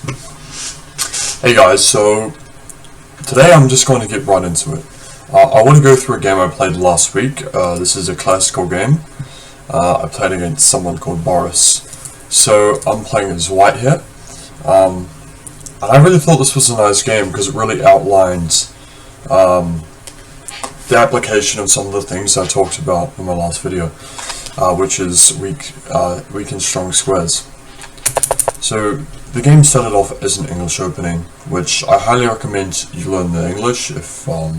Hey guys, so today I'm just going to get right into it. I want to go through a game I played last week. This is a classical game. I played against someone called Boris. So I'm playing as white here. And I really thought this was a nice game because it really outlined the application of some of the things I talked about in my last video, which is weak and strong squares. So the game started off as an English opening, which I highly recommend you learn the English if, or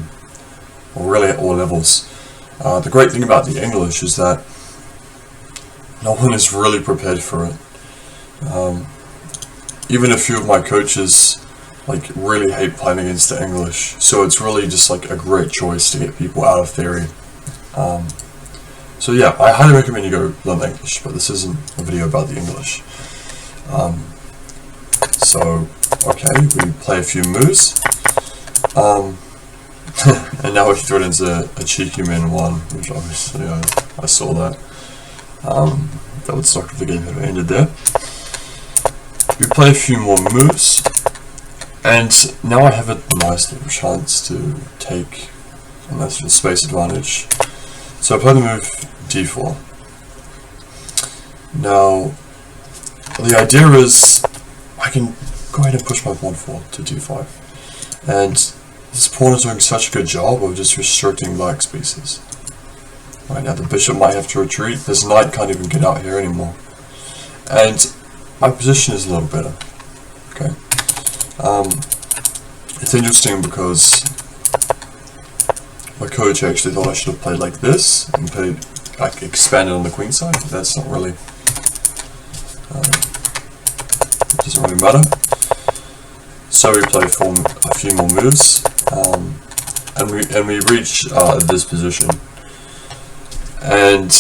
really at all levels. The great thing about the English is that no one is really prepared for it. Even a few of my coaches really hate playing against the English, so it's really just a great choice to get people out of theory. So yeah, I highly recommend you go learn the English, but this isn't a video about the English. So, okay, we play a few moves, and now we throw it into a cheeky min one, which obviously I saw that. That would suck if the game had ended there. We play a few more moves, and now I have a nice little chance to take a nice little space advantage. So I play the move d4. Now, the idea is I can go ahead and push my pawn forward to d5, and this pawn is doing such a good job of just restricting black's pieces. Right now the bishop might have to retreat, this knight can't even get out here anymore, and my position is a little better. Okay, it's interesting because my coach actually thought I should have played like this and played expanded on the queen side, but that's not really doesn't really matter. So we play a few more moves, and we reach this position, and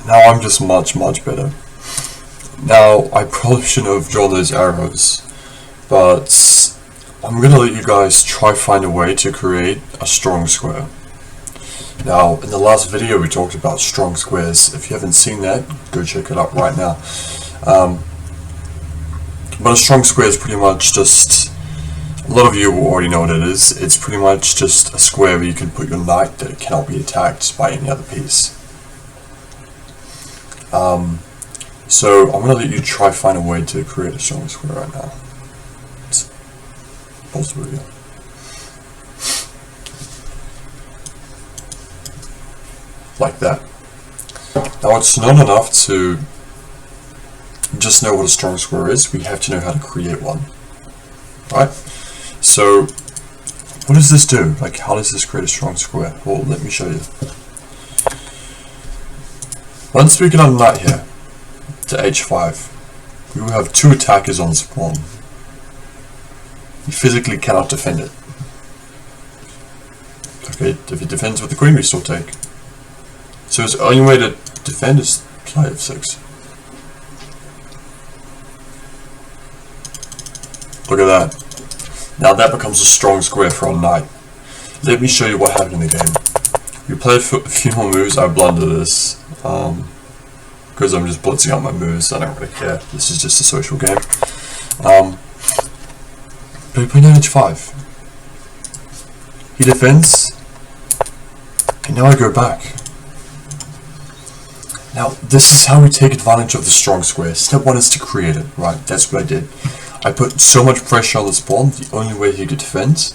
now I'm just much better. Now I probably shouldn't have drawn those arrows, but I'm gonna let you guys try find a way to create a strong square. Now in the last video we talked about strong squares. If you haven't seen that, go check it out right now. But a strong square is pretty much just, a lot of you will already know what it is. It's pretty much just a square where you can put your knight that it cannot be attacked by any other piece. So I'm going to let you try find a way to create a strong square right now. Let's pause the video. Like that. Now it's not enough to just know what a strong square is, we have to know how to create one. Right? So, what does this do? How does this create a strong square? Well, let me show you. Once we get our knight here, to h5, we will have two attackers on this pawn. You physically cannot defend it. Okay, if it defends with the queen, we still take. So the only way to defend is play f6. Look at that. Now that becomes a strong square for our knight. Let me show you what happened in the game. We played a few more moves. I blundered this because I'm just blitzing out my moves. I don't really care. This is just a social game. But we play knight h5. He defends, and now I go back. Now this is how we take advantage of the strong square. Step one is to create it. Right, that's what I did. I put so much pressure on this pawn, the only way he could defend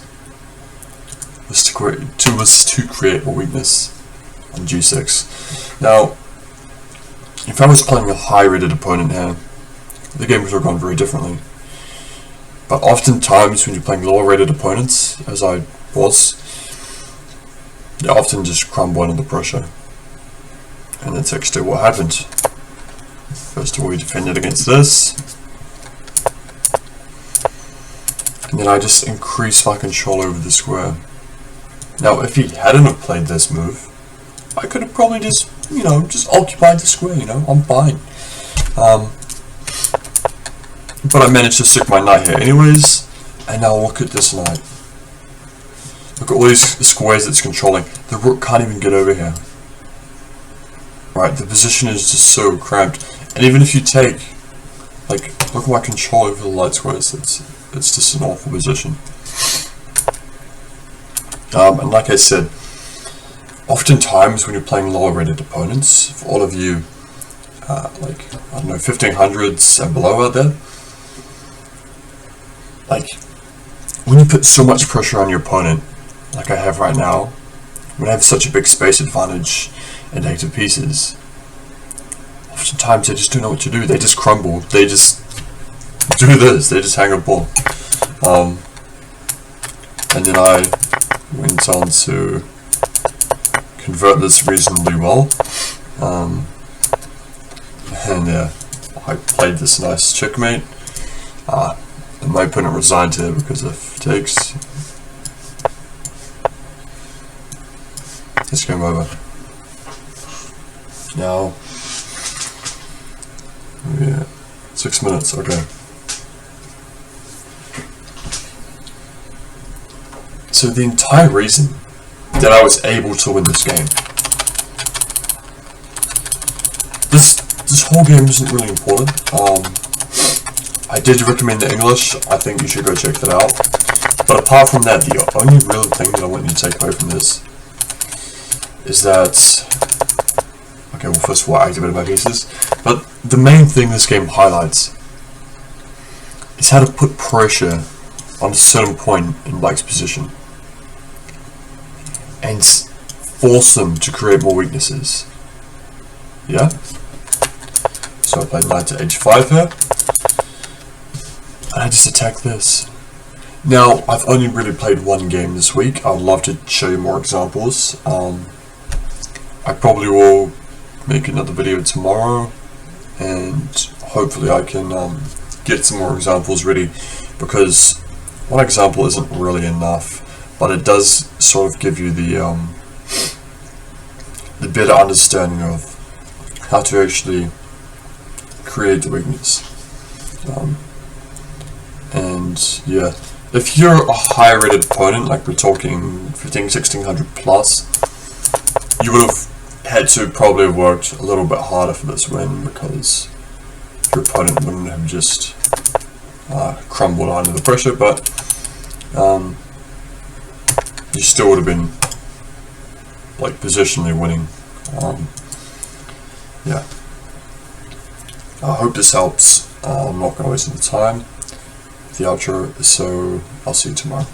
was to create a weakness on g6. Now, if I was playing a high-rated opponent here, the game would have gone very differently. But oftentimes when you're playing lower-rated opponents, as I was, they often just crumble under the pressure. And that's actually what happened. First of all, we defended against this. And then I just increase my control over the square. Now, if he hadn't have played this move, I could have probably just occupied the square, I'm fine. But I managed to stick my knight here anyways, and now look at this knight. Look at all these squares it's controlling. The rook can't even get over here. Right, the position is just so cramped. And even if you take, Look at my control over the light squares. It's just an awful position. And like I said, oftentimes when you're playing lower rated opponents, for all of you like, I don't know, 1500s and below out there, like, when you put so much pressure on your opponent, like I have right now, when I have such a big space advantage and negative pieces, oftentimes they just don't know what to do. They just crumble. They just do this. They just hang a ball. And then I went on to convert this reasonably well. And yeah, I played this nice checkmate. My opponent resigned here because of takes. It's game over. Now, yeah, 6 minutes, okay. So the entire reason that I was able to win this game, this whole game isn't really important. I did recommend the English. I think you should go check that out. But apart from that, the only real thing that I want you to take away from this is that, okay, well, first of all, I activated my pieces, but the main thing this game highlights is how to put pressure on a certain point in Black's position and force them to create more weaknesses. Yeah? So I played knight to h5 here, and I just attack this. Now, I've only really played one game this week. I'd love to show you more examples. I probably will make another video tomorrow, and hopefully I can get some more examples ready, because one example isn't really enough, but it does sort of give you the better understanding of how to actually create the weakness. And yeah, if you're a higher rated opponent, like we're talking 1600 plus, you would have had to probably have worked a little bit harder for this win, because your opponent wouldn't have just crumbled under the pressure, but you still would have been like positionally winning. Yeah, I hope this helps. I'm not going to waste any time with the outro, so I'll see you tomorrow.